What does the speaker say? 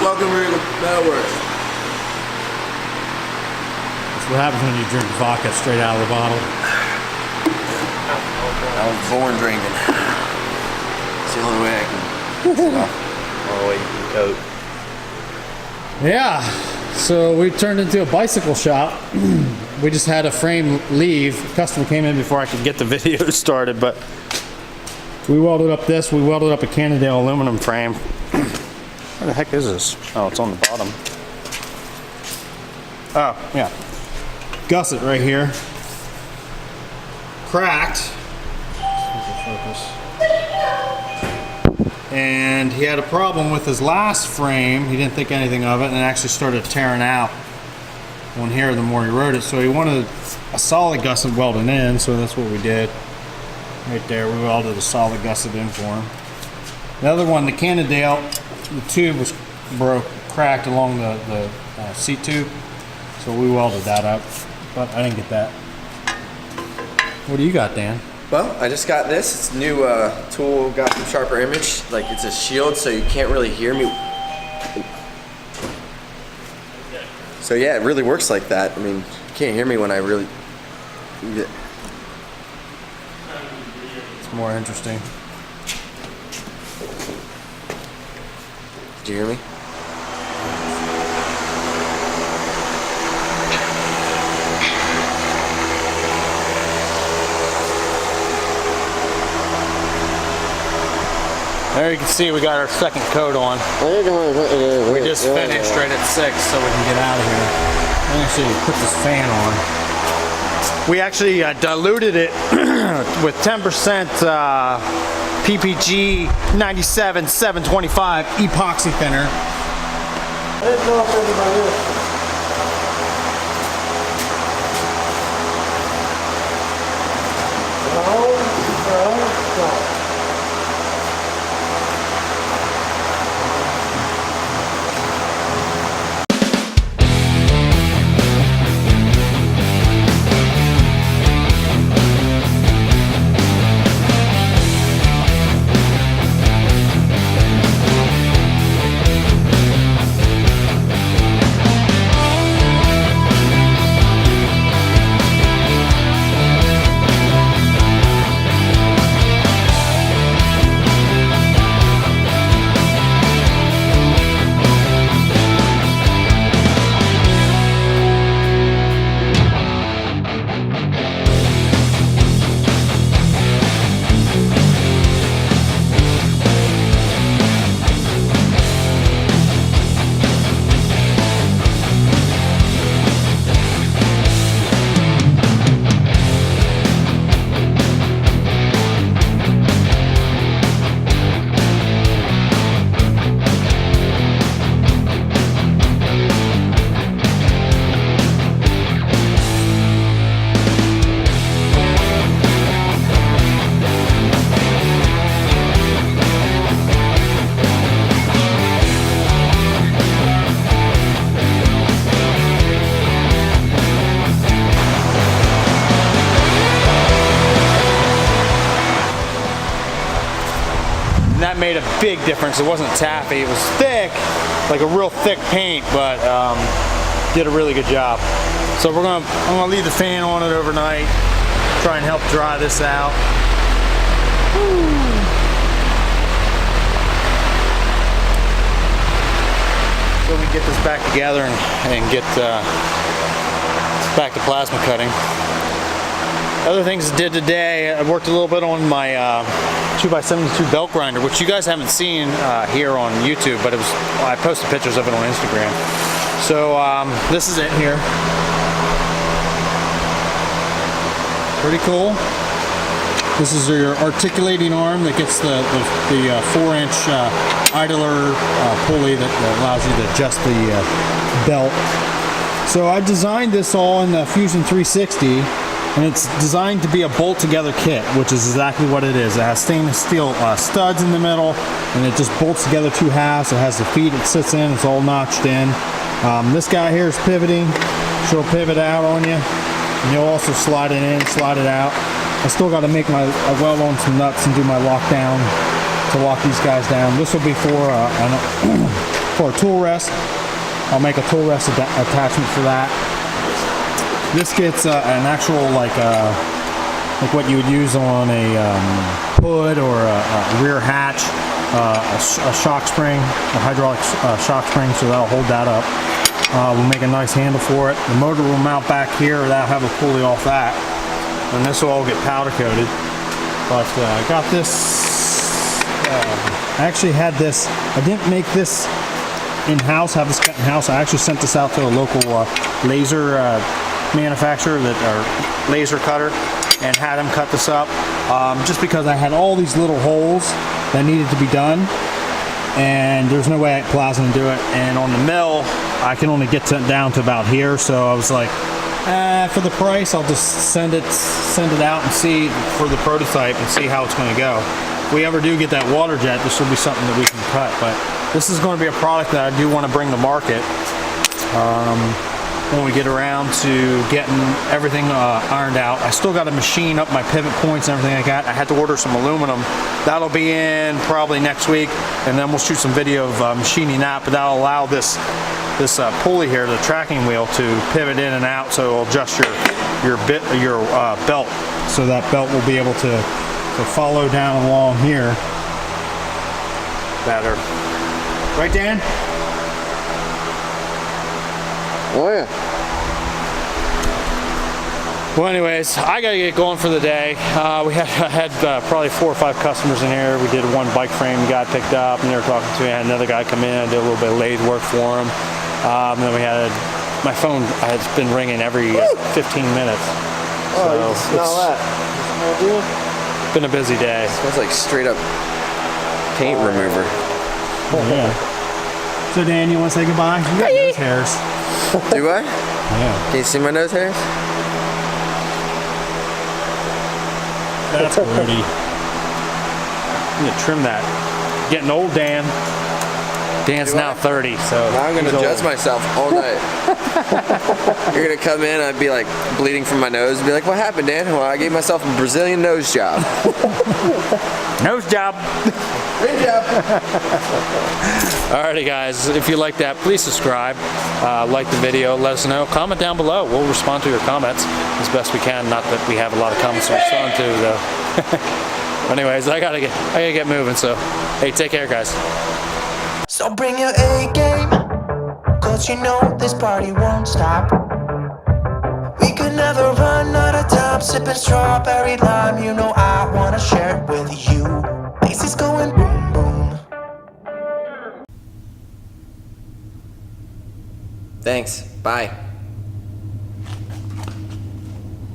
Welcome to Metalworks. That's what happens when you drink vodka straight out of the bottle. I was born drinking. It's the only way I can all the way to the coat. Yeah, so we turned into a bicycle shop. We just had a frame leave. The customer came in before I could get the video started, but we welded up this. We welded up a Cannondale aluminum frame. Where the heck is this? Oh, it's on the bottom. Oh, yeah. Gusset right here. Cracked. And he had a problem with his last frame. He didn't think anything of it, and it actually started tearing out on here the more he rode it. So he wanted a solid gusset welded in, so that's what we did. Right there, we welded a solid gusset in for him. The other one, the Cannondale, the tube was cracked along the seat tube, so we welded that up, but I didn't get that. What do you got, Dan? Well, I just got this. It's a new tool, got from Sharper Image. Like, it's a shield, so you can't really hear me. So yeah, it really works like that. I mean, you can't hear me when I really... It's more interesting. Did you hear me? There you can see we got our second coat on. We just finished right at 6 so we can get out of here. I'm gonna actually put this fan on. We actually diluted it with 10% PPG 97 725 epoxy thinner. I didn't know if everybody is. No. That made a big difference. It wasn't taffy, it was thick, like a real thick paint, but did a really good job. So I'm gonna leave the fan on it overnight, try and help dry this out. Woo. So we get this back together and get back to plasma cutting. Other things I did today, I worked a little bit on my 2x72 belt grinder, which you guys haven't seen here on YouTube, but I posted pictures of it on Instagram. So this is it here. Pretty cool. This is your articulating arm that gets the 4-inch idler pulley that allows you to adjust the belt. So I designed this all in the Fusion 360. And it's designed to be a bolt together kit, which is exactly what it is. It has stainless steel studs in the middle, and it just bolts together two halves. It has the feet it sits in, it's all notched in. This guy here is pivoting. She'll pivot out on you, and you'll also slide it in, slide it out. I still got to make my weld on some nuts and do my lockdown to lock these guys down. This will be for for a tool rest. I'll make a tool rest attachment for that. This gets an actual like what you would use on a hood or a rear hatch, a shock spring, a hydraulic shock spring, so that'll hold that up. We'll make a nice handle for it. The motor will mount back here, that'll have a pulley off that, and this will all get powder coated. But I got this, I actually had this, I didn't make this in-house, have this cut in-house. I actually sent this out to a local laser manufacturer, laser cutter, and had him cut this up, just because I had all these little holes that needed to be done, and there's no way Plaza can do it. And on the mill, I can only get down to about here, so I was like, for the price, I'll just send it out and see for the prototype and see how it's going to go. If we ever do get that water jet, this will be something that we can cut. But this is going to be a product that I do want to bring to market when we get around to getting everything ironed out. I still got to machine up my pivot points and everything like that. I had to order some aluminum. That'll be in probably next week, and then we'll shoot some video of machining that. But that'll allow this pulley here, the tracking wheel, to pivot in and out, so it'll adjust your belt, so that belt will be able to follow down along here better. Right, Dan? Oh yeah. Well, anyways, I gotta get going for the day. I had probably 4 or 5 customers in here. We did one bike frame guy picked up, and they were talking to me. I had another guy come in. I did a little bit of lathe work for him. And then we had my phone has been ringing every 15 minutes. Oh, so you can smell that. it's been a busy day. Smells like straight up paint remover. Yeah. So Dan, you want to say goodbye? You got nose hairs. Do I? Yeah. Can you see my nose hairs? That's pretty. I'm gonna trim that. Getting old, Dan. Dan's Do now I? 30, so Now I'm gonna he's judge old. myself all night. You're gonna come in, I'd be like bleeding from my nose, and be like, "What happened, Dan?" Well, I gave myself a Brazilian nose job. Nose job. Great job. Alrighty, guys. If you like that, please subscribe, like the video, let us know. Comment down below. We'll respond to your comments as best we can. Not that we have a lot of comments to respond to, though. Anyways, I gotta get moving. So, hey, take care, guys. So bring your A game, cause you know this party won't stop. We could never run out of time, sipping strawberry lime. You know I wanna share it with you. Bass is going boom boom. Thanks. Bye.